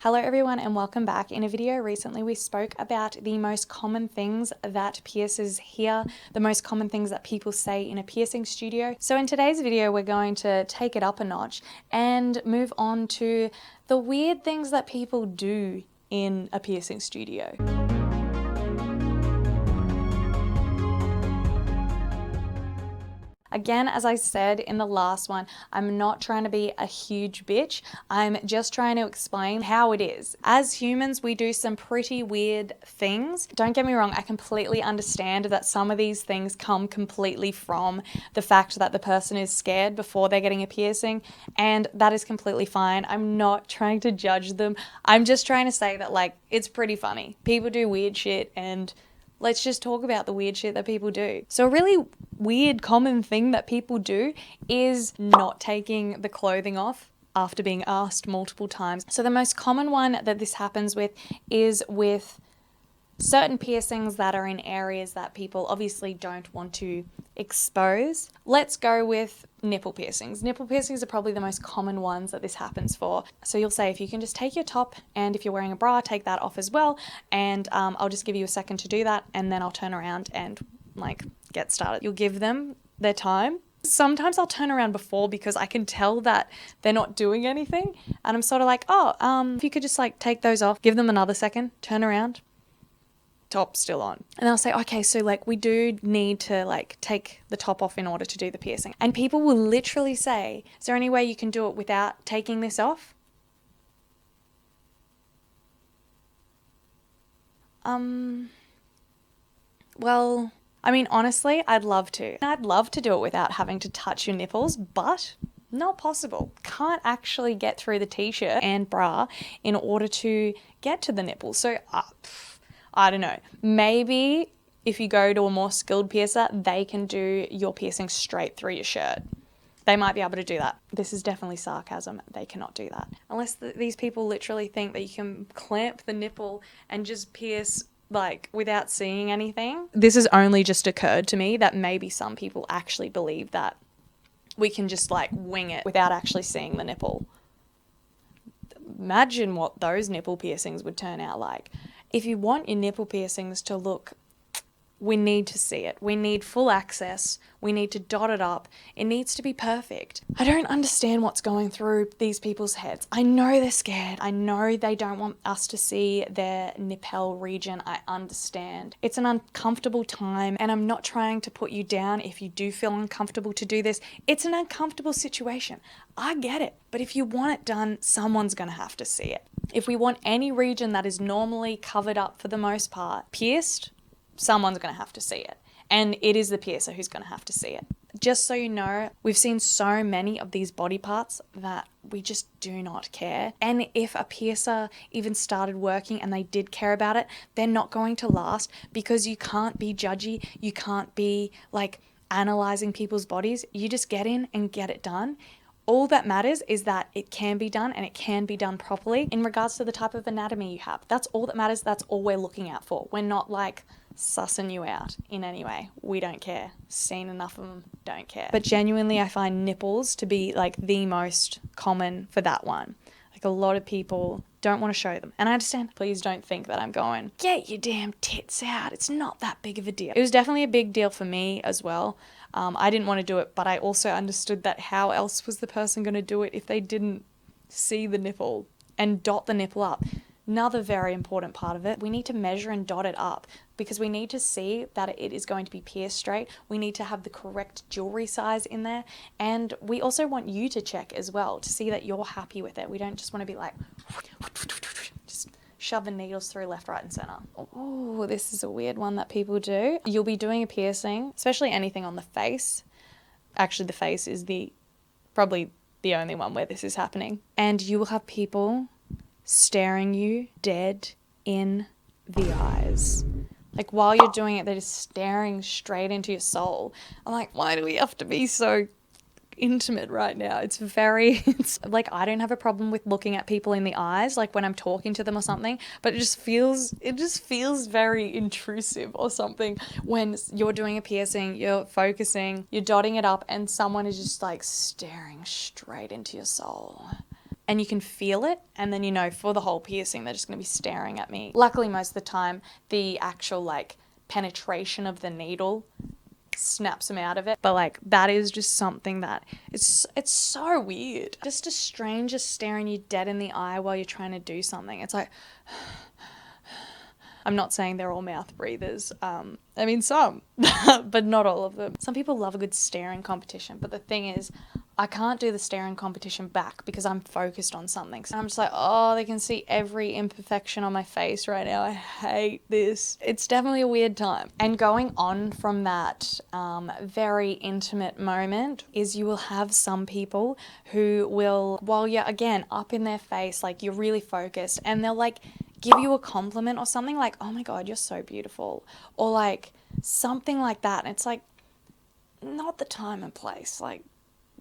Hello everyone and welcome back. In a video recently we spoke about the most common things that piercers hear, the most common things that people say in a piercing studio. So in today's video we're going to take it up a notch and move on to the weird things that people do in a piercing studio. Again, as I said in the last one, I'm not trying to be a huge bitch. I'm just trying to explain how it is. As humans, we do some pretty weird things. Don't get me wrong, I completely understand that some of these things come completely from the fact that the person is scared before they're getting a piercing, and that is completely fine. I'm not trying to judge them. I'm just trying to say that, like, it's pretty funny. People do weird shit, and let's just talk about the weird shit that people do. So a really weird common thing that people do is not taking the clothing off after being asked multiple times. So the most common one that this happens with is with certain piercings that are in areas that people obviously don't want to expose. Let's go with nipple piercings. Nipple piercings are probably the most common ones that this happens for. So you'll say, if you can just take your top, and if you're wearing a bra, take that off as well, and I'll just give you a second to do that, and then I'll turn around and get started. You'll give them their time. Sometimes I'll turn around before because I can tell that they're not doing anything, and I'm sort of like, if you could just take those off, give them another second, turn around, top still on. And then I'll say, okay, so we do need to take the top off in order to do the piercing. And people will literally say, is there any way you can do it without taking this off? Well, I mean, honestly, I'd love to. I'd love to do it without having to touch your nipples, but not possible. Can't actually get through the t-shirt and bra in order to get to the nipples. So, I don't know, maybe if you go to a more skilled piercer, they can do your piercing straight through your shirt. They might be able to do that. This is definitely sarcasm. They cannot do that. Unless these people literally think that you can clamp the nipple and just pierce without seeing anything. This has only just occurred to me that maybe some people actually believe that we can just wing it without actually seeing the nipple. Imagine what those nipple piercings would turn out like. If you want your nipple piercings to look, we need to see it. We need full access. We need to dot it up. It needs to be perfect. I don't understand what's going through these people's heads. I know they're scared. I know they don't want us to see their nipple region. I understand. It's an uncomfortable time, and I'm not trying to put you down if you do feel uncomfortable to do this. It's an uncomfortable situation. I get it. But if you want it done, someone's going to have to see it. If we want any region that is normally covered up for the most part pierced, someone's going to have to see it. And it is the piercer who's going to have to see it. Just so you know, we've seen so many of these body parts that we just do not care. And if a piercer even started working and they did care about it, they're not going to last, because you can't be judgy. You can't be analyzing people's bodies. You just get in and get it done. All that matters is that it can be done, and it can be done properly in regards to the type of anatomy you have. That's all that matters. That's all we're looking out for. We're not sussing you out in any way. We don't care. Seen enough of them, don't care. But genuinely, I find nipples to be the most common for that one. A lot of people don't want to show them. And I understand. Please don't think that I'm going, get your damn tits out. It's not that big of a deal. It was definitely a big deal for me as well. I didn't want to do it, but I also understood that how else was the person going to do it if they didn't see the nipple and dot the nipple up? Another very important part of it, we need to measure and dot it up, because we need to see that it is going to be pierced straight. We need to have the correct jewelry size in there. And we also want you to check as well to see that you're happy with it. We don't just want to be just shoving needles through left, right, and center. Oh, this is a weird one that people do. You'll be doing a piercing, especially anything on the face. Actually, the face is probably the only one where this is happening. And you will have people staring you dead in the eyes. While you're doing it, they're just staring straight into your soul. I'm why do we have to be so intimate right now? It's I don't have a problem with looking at people in the eyes, when I'm talking to them or something, but it just feels very intrusive or something when you're doing a piercing, you're focusing, you're dotting it up, and someone is just staring straight into your soul. and you can feel it, and then, you know, for the whole piercing, they're just going to be staring at me. Luckily, most of the time, the actual, like, penetration of the needle snaps them out of it. But, like, that is just something that it's so weird. Just a stranger staring you dead in the eye while you're trying to do something. It's like... I'm not saying they're all mouth breathers. I mean, some, but not all of them. Some people love a good staring competition, but the thing is, I can't do the staring competition back because I'm focused on something. So I'm just like, oh, they can see every imperfection on my face right now. I hate this. It's definitely a weird time. And going on from that very intimate moment is you will have some people who will, while you're, again, up in their face, like you're really focused, and they'll like give you a compliment or something like, oh my God, you're so beautiful. Or like something like that. And it's like, not the time and place. Like,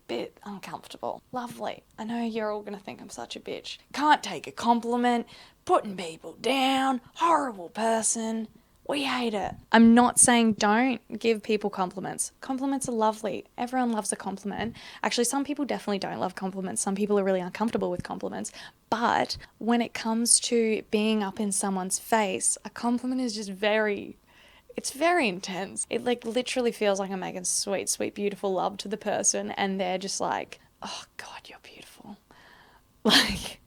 bit uncomfortable. Lovely. I know you're all gonna think I'm such a bitch. Can't take a compliment, putting people down, horrible person. We hate it. I'm not saying don't give people compliments. Compliments are lovely. Everyone loves a compliment. Actually, some people definitely don't love compliments. Some people are really uncomfortable with compliments. But when it comes to being up in someone's face, a compliment is just it's very intense. It like literally feels like I'm making sweet, sweet, beautiful love to the person, and they're just like, oh God, you're beautiful. Like,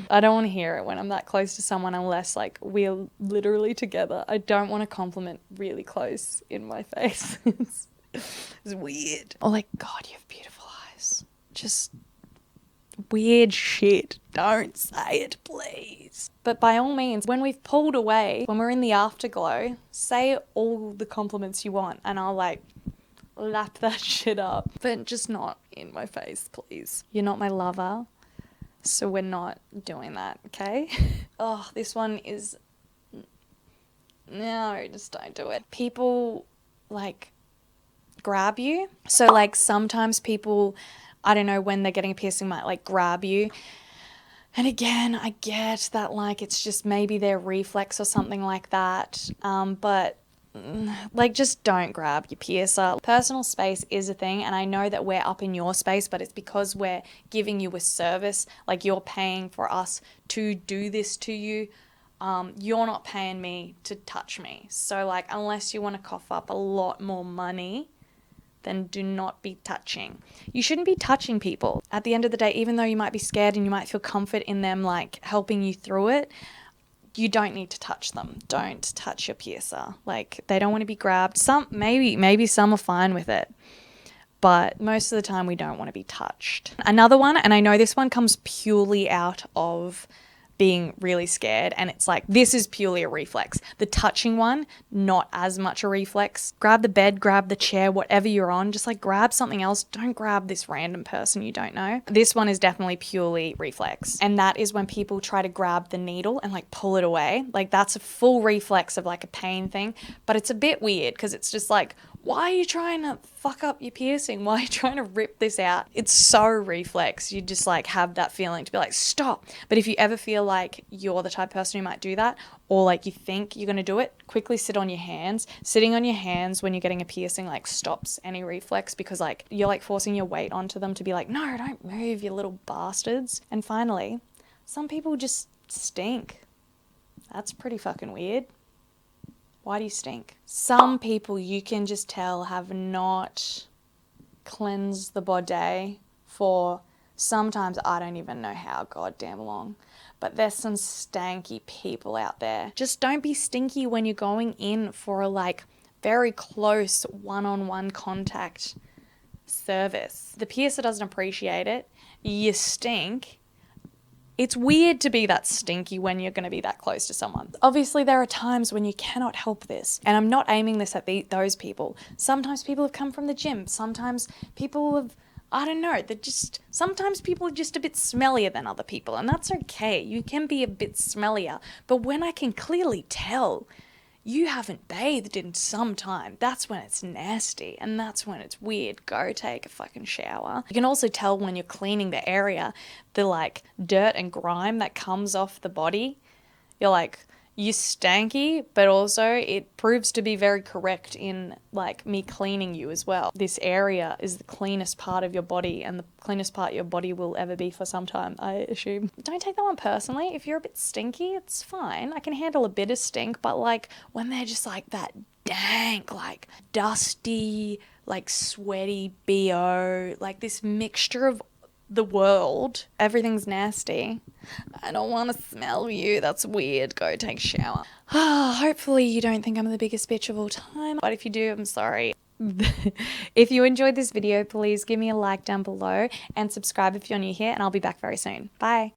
I don't want to hear it when I'm that close to someone unless like we're literally together. I don't want a compliment really close in my face. It's weird. Or like, God, you have beautiful eyes. Just weird shit. Don't say it, please. But by all means, when we've pulled away, when we're in the afterglow, say all the compliments you want and I'll like lap that shit up. But just not in my face, please. You're not my lover, so we're not doing that, okay? Oh, this one is... No, just don't do it. People like grab you. So like sometimes people... I don't know, when they're getting a piercing might like grab you. And again, I get that like it's just maybe their reflex or something like that. But like just don't grab your piercer. Personal space is a thing, and I know that we're up in your space, but it's because we're giving you a service. Like you're paying for us to do this to you. You're not paying me to touch me. So like unless you want to cough up a lot more money, then do not be touching. You shouldn't be touching people. At the end of the day, even though you might be scared and you might feel comfort in them like helping you through it, you don't need to touch them. Don't touch your piercer. Like they don't want to be grabbed. Some maybe some are fine with it, but most of the time we don't want to be touched. Another one, and I know this one comes purely out of being really scared, and it's like this is purely a reflex. The touching one, not as much a reflex. Grab the bed, grab the chair, whatever you're on, just like grab something else. Don't grab this random person you don't know. This one is definitely purely reflex, and that is when people try to grab the needle and like pull it away. Like that's a full reflex of like a pain thing, but it's a bit weird because it's just like, why are you trying to fuck up your piercing? Why are you trying to rip this out? It's so reflex. You just like have that feeling to be like, stop. But if you ever feel like you're the type of person who might do that, or like you think you're going to do it, quickly sit on your hands. Sitting on your hands when you're getting a piercing like stops any reflex, because like you're like forcing your weight onto them to be like, no, don't move, you little bastards. And finally, some people just stink. That's pretty fucking weird. Why do you stink? Some people you can just tell have not cleansed the body for sometimes I don't even know how goddamn long. But there's some stanky people out there. Just don't be stinky when you're going in for a like very close one-on-one contact service. The piercer doesn't appreciate it. You stink. It's weird to be that stinky when you're going to be that close to someone. Obviously, there are times when you cannot help this. And I'm not aiming this at those people. Sometimes people have come from the gym. Sometimes people have, I don't know, sometimes people are just a bit smellier than other people. And that's okay. You can be a bit smellier. But when I can clearly tell you haven't bathed in some time, that's when it's nasty and that's when it's weird. Go take a fucking shower. You can also tell when you're cleaning the area, the like dirt and grime that comes off the body. You're like, you're stanky, but also it proves to be very correct in like me cleaning you as well. This area is the cleanest part of your body and the cleanest part your body will ever be for some time, I assume. Don't take that one personally. If you're a bit stinky, it's fine. I can handle a bit of stink, but like when they're just like that dank, like dusty, like sweaty BO, like this mixture of the world, everything's nasty. I don't want to smell you. That's weird. Go take a shower. Hopefully you don't think I'm the biggest bitch of all time, but if you do, I'm sorry. If you enjoyed this video, please give me a like down below and subscribe if you're new here, and I'll be back very soon. Bye.